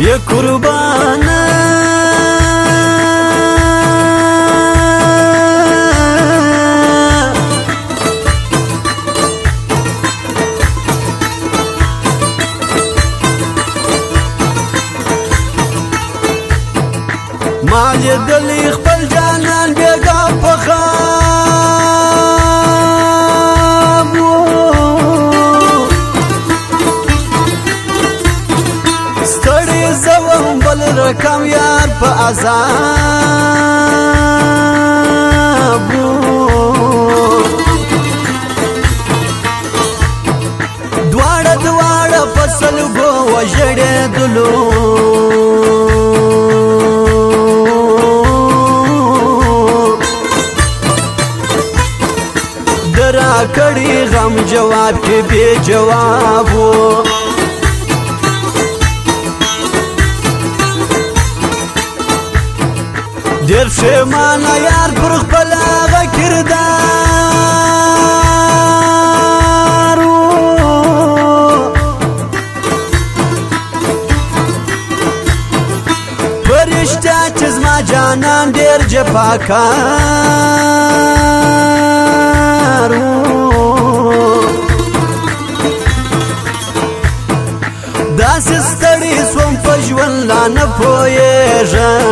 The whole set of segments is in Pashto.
يا قربانا ما لیدلی خپل جانان بیګا په خواب ستړی زوم بل رقم یار په عذاب دواړه فصل گو وژړېدلو کړي غم جواب کې بے جواب ډېر پښېمانه یار پر خپل هغه کردار په رښتیا چې زما جانان ډېر جفاکار داسې ستړی سوم په ژوند لا نه پوهېږم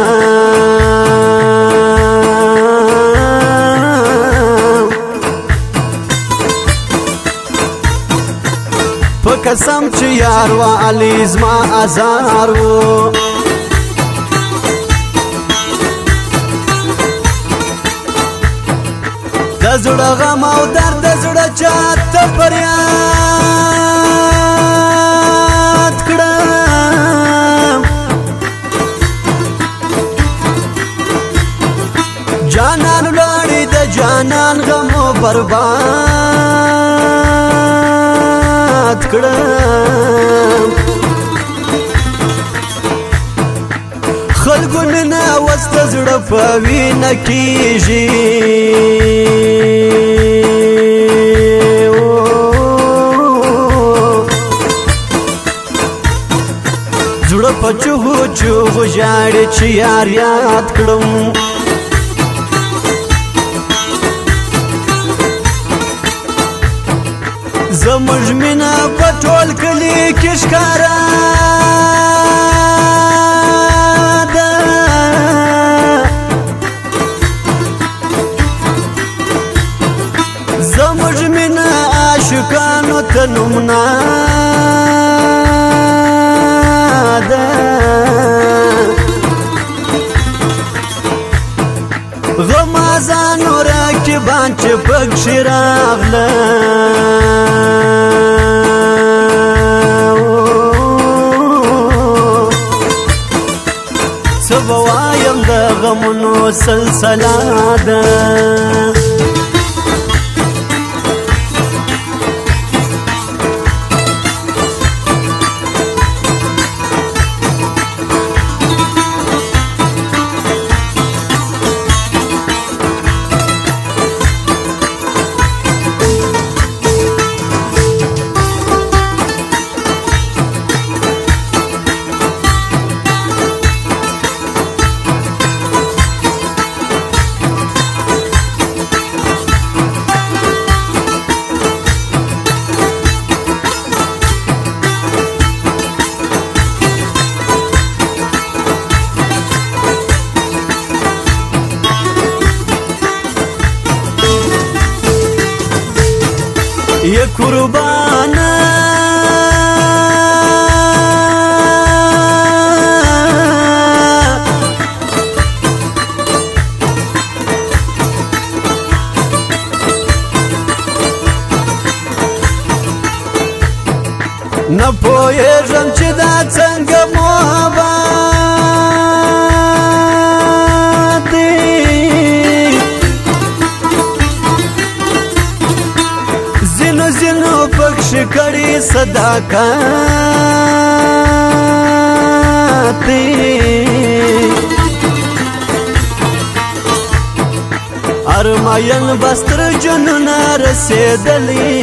په قسم چې یار والی زما ازار و د زړه غم او درد د زړه چاته فریاد کړم جانان ولاړې د جانان غم برباد کړم خلکو مینه وس د زړه په وینه کېږي زړه په چوغو چوغو ژاړي چې یار یاد کړم زموږ مینه په ټول کلي کې ښکاره ده زموږ مینه عاشقانو ته نومنا غمازانو راکبان چې پکښې راغله څه به وایم د غمونو سلسله ده يا قربانا نه پوهېږم چې دا څنګه محبت دی ځینو پکښې کړي صداقت دی ارماین بستر جنونه رسېدلی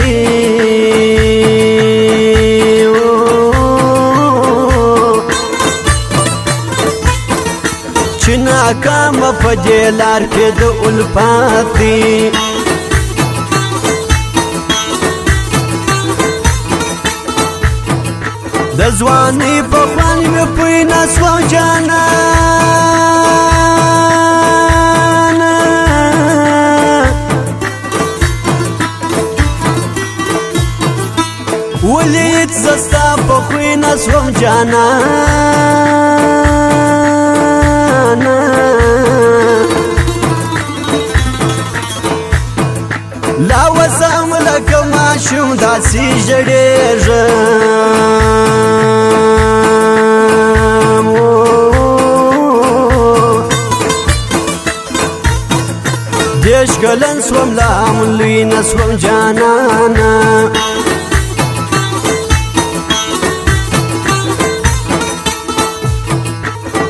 ناکام په دې لار کې د الفات دي د ځوانۍ په خوند مې پوی نه سوم جانانه ولې زه ستا په خوی نه سوم جانانه لا وسم لکه ماشوم داسې ژړېږم دېرش کلن سوم لا هم لوی نه سوم جانانه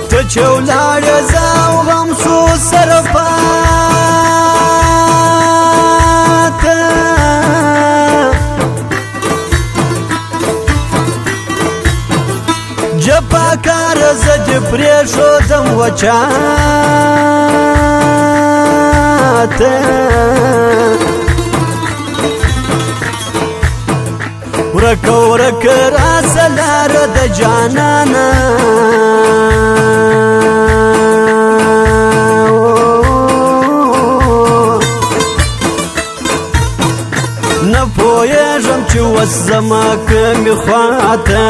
ته چې ولاړې زه او غم سو سره جپا کار زه دې پرېښودم وچاته ورکه ورکه راسه لاره د جانانه نه پوهېږم چې اوس زما کومې خواته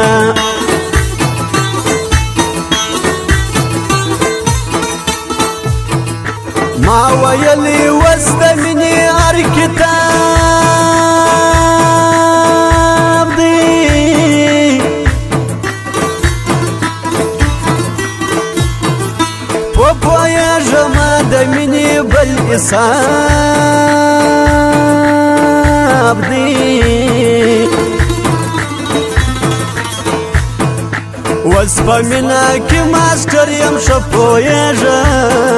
ما ویلی وس د مینې هر کتاب دی پوهېږم د مینې بل حساب دی اوس په مینه کې ماسټر یم ښه پوهېږم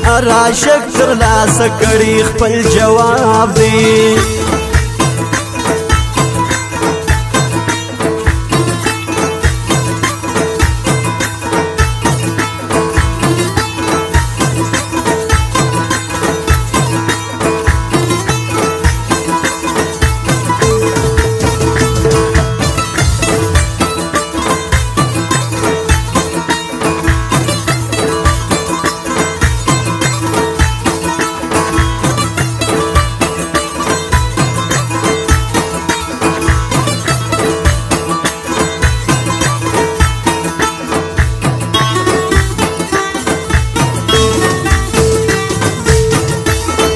هر عاشق ترلاسه کړي خپل جواب دی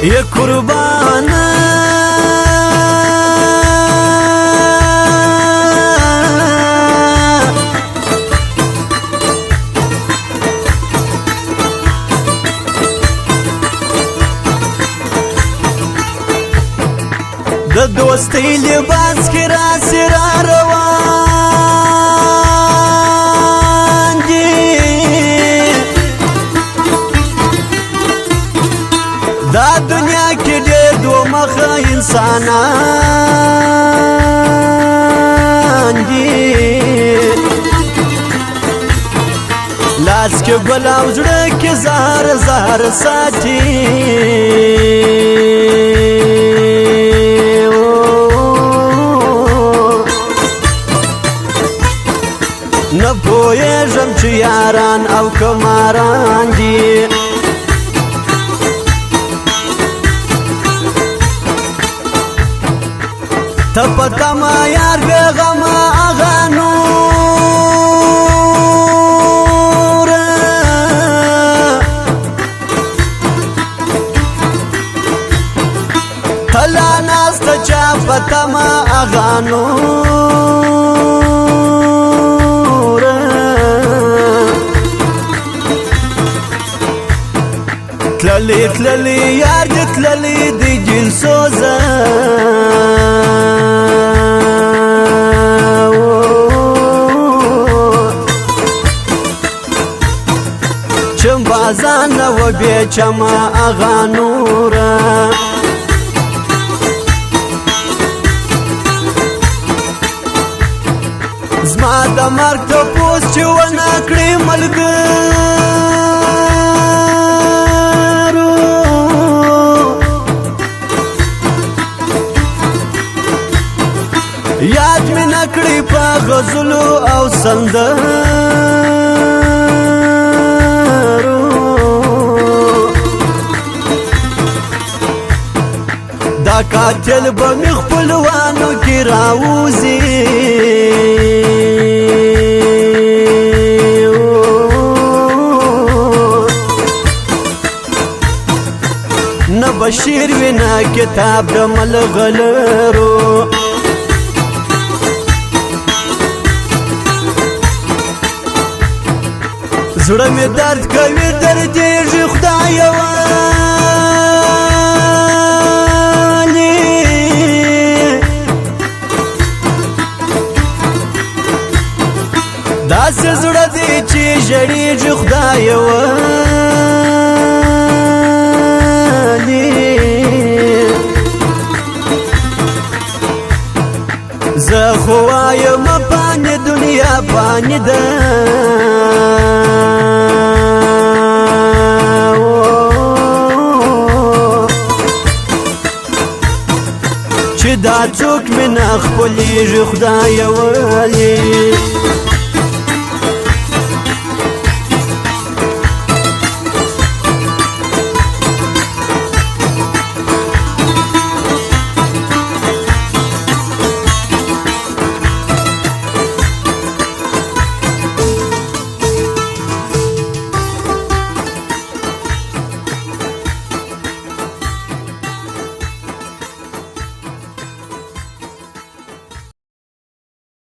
ये कुर्बाना د دوستۍ لباس کې راسې را روان دي دا دنیا کې ډېر دوه مخه انسانان دي لاس کې ګل او زړه کې زهر زهر ساتي نه پوهېږم چې یاران او کماران دي ته په تمه یار بېغمه هغه نوره ته لا ناسته چا په تمه هغه نوره تللی تللی یار دې تللی دی دل سوزه چم بازان و بیچما اغا نورا زما د مرګ تپوس چې ونه کړې ملګرو یاد مې نه کړې په غزلو او سندرو دا قاتل به مې خپلوانو کې راوځي نه به شعر وي نه کتاب د ملغلرو زړه مې درد کوي دردېږي خدایه داسې زړه دی چې ژړېږي خدایه ولې زه خو وایم بانې دنیا بانې ده چې دا څوک مې نه خپلېږي خدایه ولې